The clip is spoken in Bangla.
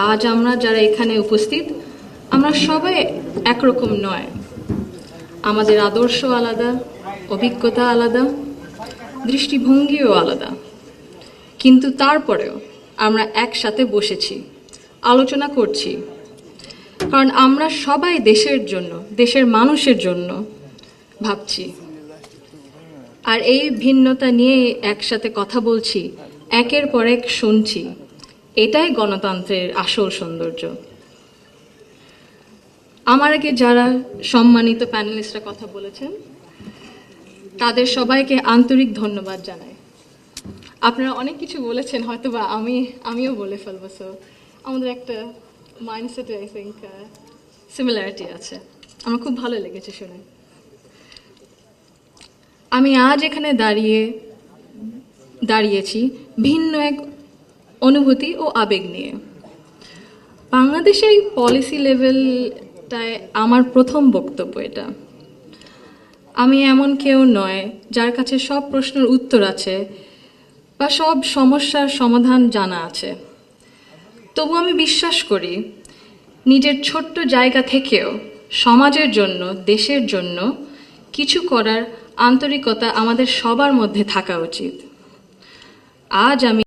আজ আমরা যারা এখানে উপস্থিত, আমরা সবাই একরকম নয়। আমাদের আদর্শ আলাদা, অভিজ্ঞতা আলাদা, দৃষ্টিভঙ্গিও আলাদা। কিন্তু তারপরেও আমরা একসাথে বসেছি, আলোচনা করছি, কারণ আমরা সবাই দেশের জন্য, দেশের মানুষের জন্য ভাবছি। আর এই ভিন্নতা নিয়ে একসাথে কথা বলছি, একের পর এক শুনছি। এটাই গণতন্ত্রের আসল সৌন্দর্য। আমার আগে যারা সম্মানিত প্যানেলিস্টরা কথা বলেছেন, তাদের সবাইকে আন্তরিক ধন্যবাদ জানাই। আপনারা অনেক কিছু বলেছেন, হয়তো বা আমিও বলে ফেলবো। সো আমাদের একটা মাইন্ডসেটে আই থিঙ্ক সিমিলারিটি আছে। আমার খুব ভালো লেগেছে শুনে। আমি আজ এখানে দাঁড়িয়েছি ভিন্ন এক অনুভূতি ও আবেগ নিয়ে। বাংলাদেশের এই পলিসি লেভেলটায় আমার প্রথম বক্তব্য এটা। আমি এমন কেউ নয় যার কাছে সব প্রশ্নের উত্তর আছে বা সব সমস্যার সমাধান জানা আছে। তবু আমি বিশ্বাস করি, নিজের ছোট্ট জায়গা থেকেও সমাজের জন্য, দেশের জন্য কিছু করার আন্তরিকতা আমাদের সবার মধ্যে থাকা উচিত। আজ আমি